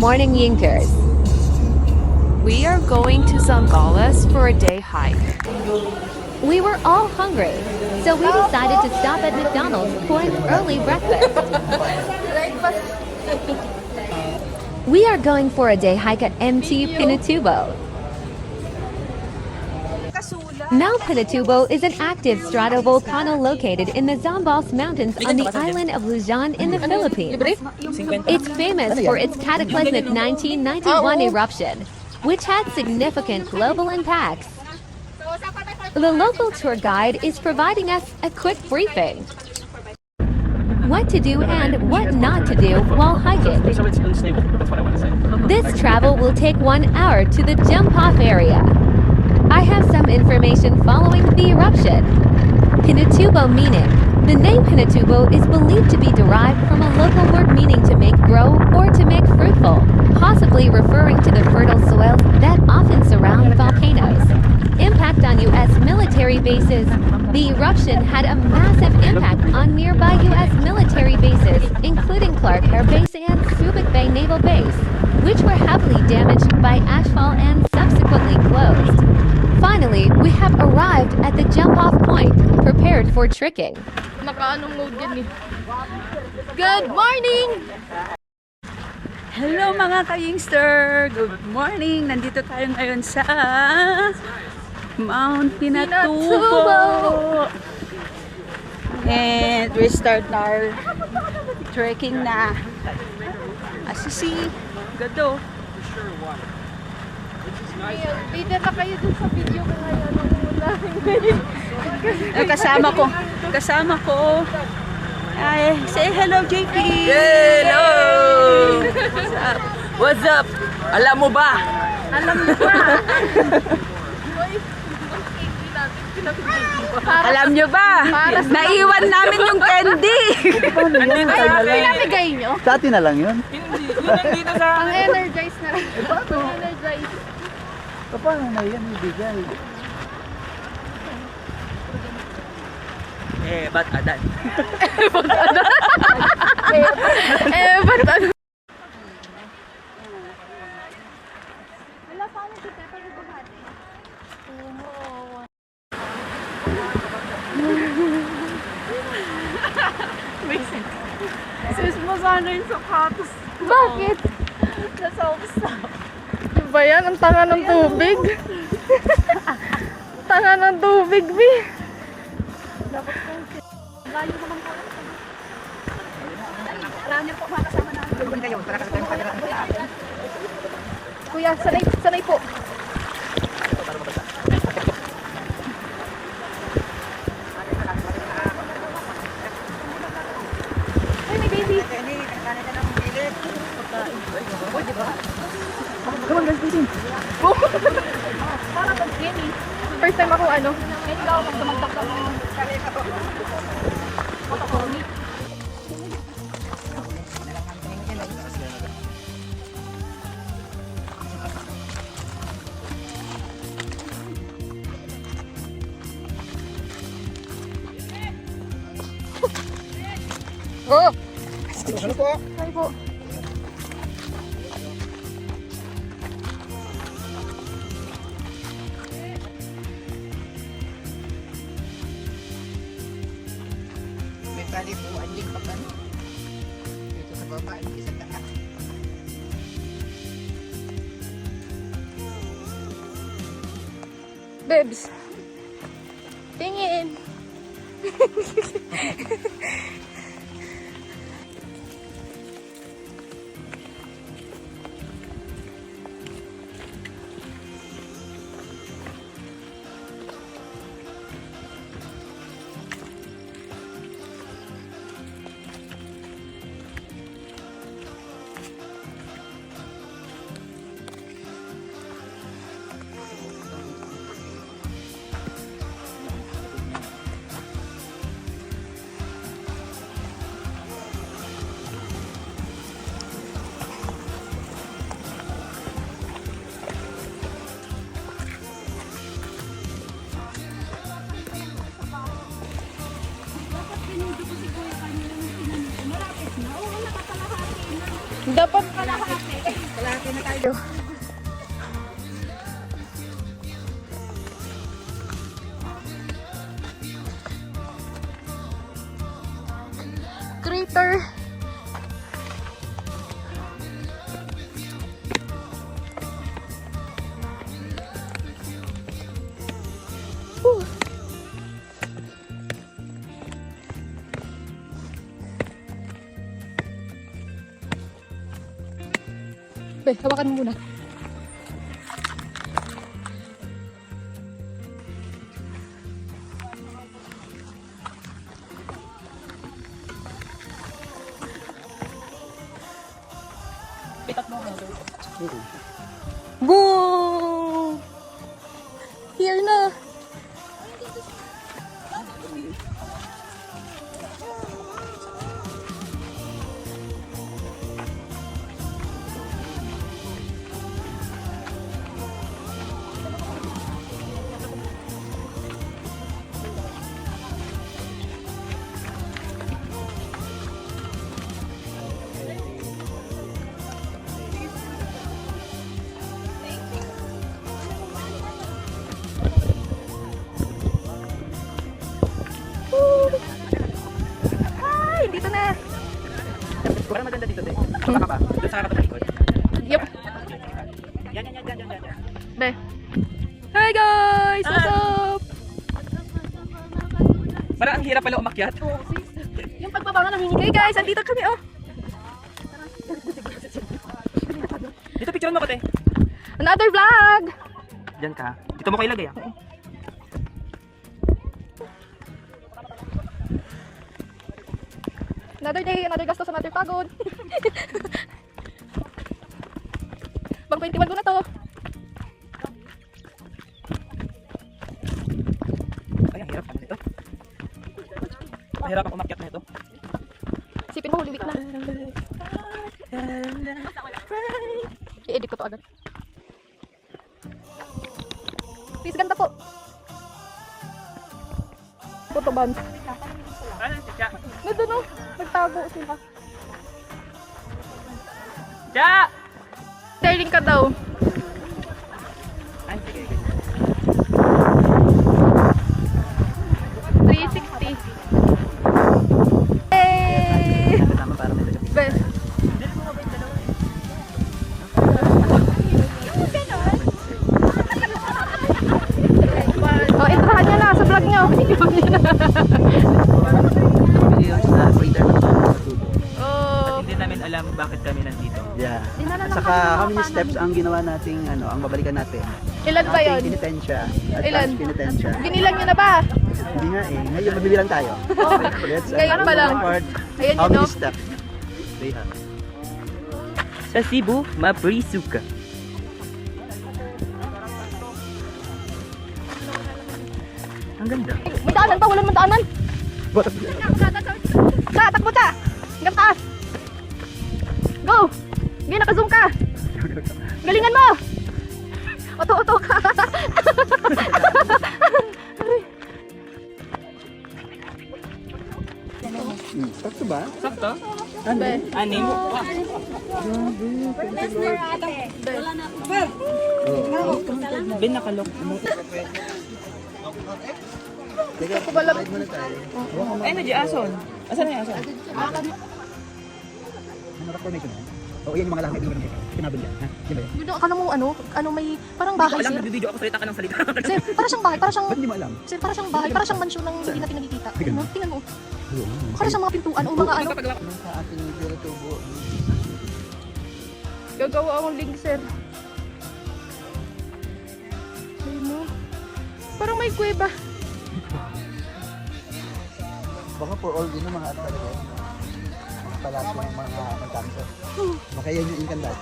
morning, Yinkers. We are going to Zambales for a day hike. We were all hungry, so we decided to stop at McDonald's for an early breakfast. We are going for a day hike at MT Pinatubo. Mount Pinatubo is an active stratovolcano located in the Zambales Mountains on the island of Luzon in the Philippines. It's famous for its cataclysmic 1991 eruption, which had significant global impacts. The local tour guide is providing us a quick briefing. What to do and what not to do while hiking. This travel will take 1 hour to the jump-off area. I have some information following the eruption. Pinatubo meaning. The name Pinatubo is believed to be derived from a local word meaning to make grow or to make fruitful, possibly referring to the fertile soils that often surround volcanoes. Impact on U.S. military bases. The eruption had a massive impact on nearby U.S. military bases, including Clark Air Base and Subic Bay Naval Base, which were heavily damaged by ashfall and subsequently closed. Finally, we have arrived at the jump-off point, prepared for trekking. Good morning! Hello mga ka-Yingster! Good morning! Nandito tayo ngayon sa Mount Pinatubo! And we start our trekking na. As you see, gado. Bida na kayo dun sa video ko ngayon nung Kasama ko. Ay, say hello, JP! Hello! What's up? Alam mo ba? Alam nyo ba? Naiwan namin yung candy! Ay, pinamigay nyo? Sa atin na lang yun. Hindi. Yun ang dito sa... Pang-energize na lang. Paano? Energize. Paano na yan ibigay? Ba't adan? Ba't ano? Sis mo sana yung sapatos. Bakit? Nasa uksa. Diba yan? Ang tanga ng tubig. Tanga ng tubig, Bi. Dapat kong layo naman po. Alam niyo po mga kasama namin. Kuya, sanay po. Ay, may baby. Come on guys, please. Parang mag-gaming. First time ako ngayon daw ako magdamagdak ng kareta ko. Ano po? Sorry po. May palipuan din pag ano. Dito sa baba, hindi sa taas. Bebs. Tingin. Dapat kalahati. Okay na tayo. Crater. Whew. Be, hawakan mo muna. Boom! Here na. Hi! Dito na. Parang maganda dito, te. Baka ba? Doon sa kakatalikod. Yup. Yan. Be. Hi guys! What's up? Parang ang hirap pala umakyat. Yung pagbaba nga nangingi. Hey guys! Andito kami oh. Dito, picturean mo ko, te. Another vlog! Diyan ka. Dito mo ko ilagay, ah. Another day, another gastos, another pagod. Pag 21 ko na to. Ay, ang hirap naman ito. Mahirap ako umakyat na ito. Isipin mo, Holy Week na. I-edit ko to agad. Please, ganda po. Photo band. Ano, siya? Nandun oh. Nagtago sila. Siya! Styling ka daw. Ay, sige. 360. Hey! Kasama para nito. Best. Oh, intrahan niya na sa vlog niyo. Oh. Hindi namin alam bakit kami nandito. Yeah. Di na At lang saka how many steps ang ginawa nating ang babalikan natin? Ilan ba yun? Penitensya. Ilan? Penitensya. Ginilan niyo na ba? Hindi nga eh. Ngayon magbibilang tayo. Let's, Ngayon pa lang. record Ayan how yun, many no? steps they have. Sa Cebu, Maprisuka. Ang ganda. May daanan pa, walang daanan. Sa, takbo ta. Hanggang taas. Go! Sige, naka-zoom ka. Galingan mo! Oto-oto ka. Sakto ba? Sakto? Be. Anim? Ben, nakalok mo. Teka, Wala. slide muna tayo. Ay, nag-ason. Asan na yung ason? Ano formation yan? Oo, yan yung mga langit. Kinabon yan. Ha? Yan ba yan? Yun, akala mo ano may parang Hindi ko bahay, alam, sir. nagbibideo ako, salita ka ng salita. Sir, parang siyang bahay, parang siyang, Ba't hindi mo alam? sir, parang siyang bahay, parang siyang mansyon ng hindi natin nakikita. Ay, ganun? Ano? Tingnan mo. Oo. Parang siyang mga pintuan o mga ano. Sa ating video tubo. Gagawa akong link, sir. Ayun mo. Parang may kuweba. Baka for all din mga at talaga. Mga palasyo ng mga kanto. Baka yan yung incandate.